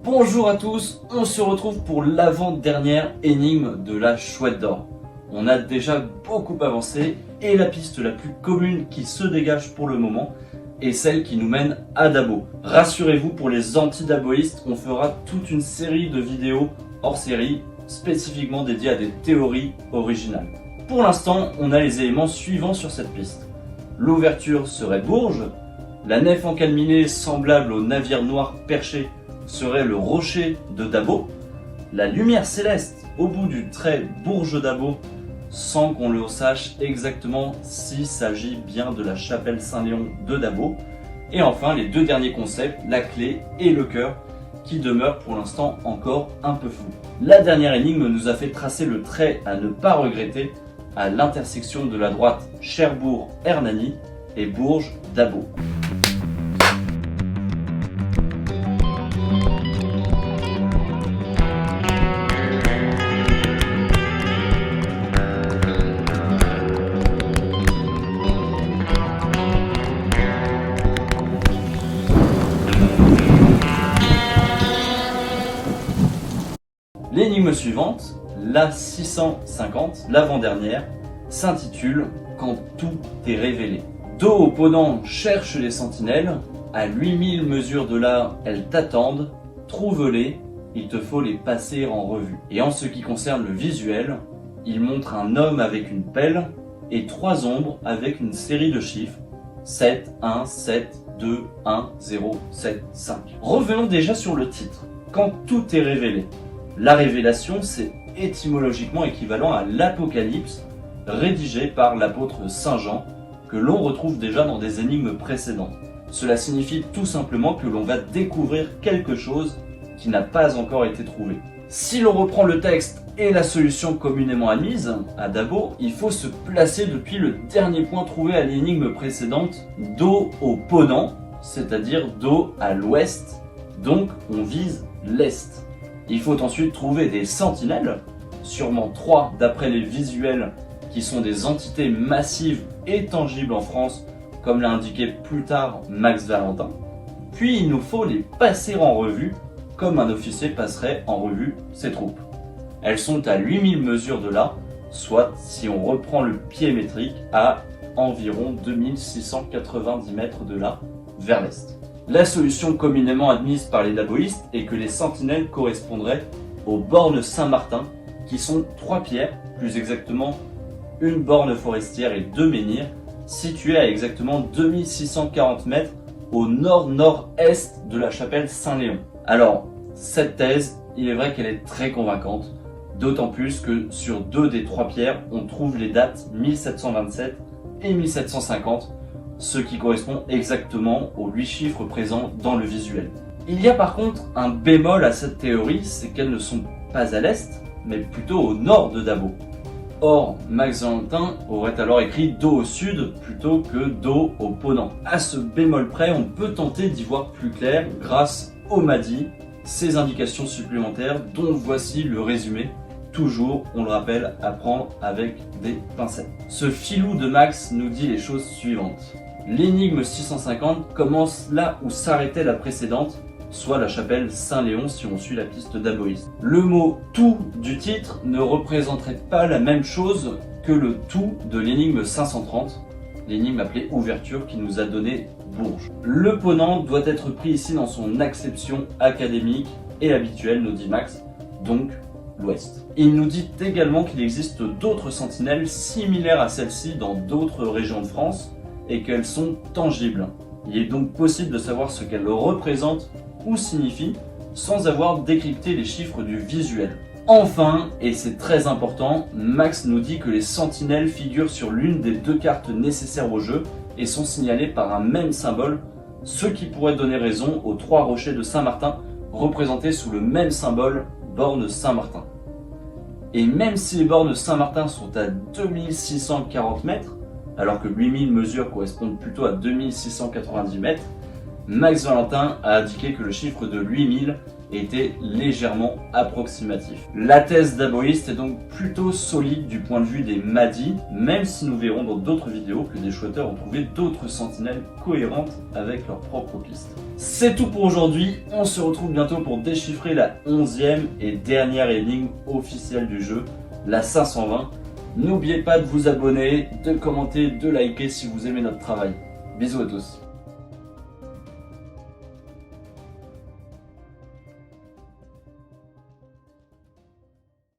Bonjour à tous, on se retrouve pour l'avant-dernière énigme de la Chouette d'Or. On a déjà beaucoup avancé et la piste la plus commune qui se dégage pour le moment est celle qui nous mène à Dabo. Rassurez-vous, pour les anti-daboïstes, on fera toute une série de vidéos hors série spécifiquement dédiées à des théories originales. Pour l'instant, on a les éléments suivants sur cette piste. L'ouverture serait Bourges, la nef encalminée semblable au navire noir perché serait le rocher de Dabo, la lumière céleste au bout du trait Bourges-Dabo sans qu'on le sache exactement s'il s'agit bien de la chapelle Saint-Léon de Dabo, et enfin les deux derniers concepts, la clé et le cœur, qui demeurent pour l'instant encore un peu flous. La dernière énigme nous a fait tracer le trait à ne pas regretter à l'intersection de la droite Cherbourg-Hernani et Bourges-Dabo. L'énigme suivante, la 650, l'avant-dernière, s'intitule « Quand tout est révélé ». Dos opponent cherche les sentinelles, à 8000 mesures de là, elles t'attendent, trouve-les, il te faut les passer en revue. Et en ce qui concerne le visuel, il montre un homme avec une pelle et 3 ombres avec une série de chiffres, 7, 1, 7, 2, 1, 0, 7, 5. Revenons déjà sur le titre, « Quand tout est révélé ». La révélation, c'est étymologiquement équivalent à l'Apocalypse, rédigé par l'apôtre Saint Jean, que l'on retrouve déjà dans des énigmes précédentes. Cela signifie tout simplement que l'on va découvrir quelque chose qui n'a pas encore été trouvé. Si l'on reprend le texte et la solution communément admise à Dabo, il faut se placer depuis le dernier point trouvé à l'énigme précédente, dos au ponant, c'est-à-dire dos à l'ouest, donc on vise l'est. Il faut ensuite trouver des sentinelles, sûrement 3 d'après les visuels qui sont des entités massives et tangibles en France, comme l'a indiqué plus tard Max Valentin. Puis il nous faut les passer en revue, comme un officier passerait en revue ses troupes. Elles sont à 8000 mesures de là, soit, si on reprend le pied métrique, à environ 2690 mètres de là, vers l'est. La solution communément admise par les daboïstes est que les sentinelles correspondraient aux bornes Saint-Martin, qui sont 3 pierres, plus exactement une borne forestière et 2 menhirs, situées à exactement 2640 mètres au nord-nord-est de la chapelle Saint-Léon. Alors, cette thèse, il est vrai qu'elle est très convaincante, d'autant plus que sur 2 des 3 pierres, on trouve les dates 1727 et 1750, ce qui correspond exactement aux 8 chiffres présents dans le visuel. Il y a par contre un bémol à cette théorie, c'est qu'elles ne sont pas à l'est, mais plutôt au nord de Dabo. Or, Max Valentin aurait alors écrit dos au sud plutôt que dos au ponant. À ce bémol près, on peut tenter d'y voir plus clair grâce au MADI, ces indications supplémentaires dont voici le résumé. Toujours, on le rappelle, à prendre avec des pincettes. Ce filou de Max nous dit les choses suivantes. L'énigme 650 commence là où s'arrêtait la précédente, soit la chapelle Saint-Léon si on suit la piste daboïste. Le mot « tout » du titre ne représenterait pas la même chose que le « tout » de l'énigme 530, l'énigme appelée ouverture qui nous a donné Bourges. Le ponant doit être pris ici dans son acception académique et habituelle, nous dit Max, donc l'ouest. Il nous dit également qu'il existe d'autres sentinelles similaires à celle-ci dans d'autres régions de France et qu'elles sont tangibles. Il est donc possible de savoir ce qu'elles représentent ou signifient sans avoir décrypté les chiffres du visuel. Enfin, et c'est très important, Max nous dit que les sentinelles figurent sur l'une des 2 cartes nécessaires au jeu et sont signalées par un même symbole, ce qui pourrait donner raison aux 3 rochers de Saint-Martin représentés sous le même symbole, borne Saint-Martin. Et même si les bornes Saint-Martin sont à 2640 mètres, alors que 8000 mesures correspondent plutôt à 2690 mètres, Max Valentin a indiqué que le chiffre de 8000 était légèrement approximatif. La thèse d'Aboist est donc plutôt solide du point de vue des Mahdi, même si nous verrons dans d'autres vidéos que des shooters ont trouvé d'autres sentinelles cohérentes avec leur propre piste. C'est tout pour aujourd'hui, on se retrouve bientôt pour déchiffrer la 11e et dernière énigme officielle du jeu, la 520. N'oubliez pas de vous abonner, de commenter, de liker si vous aimez notre travail. Bisous à tous.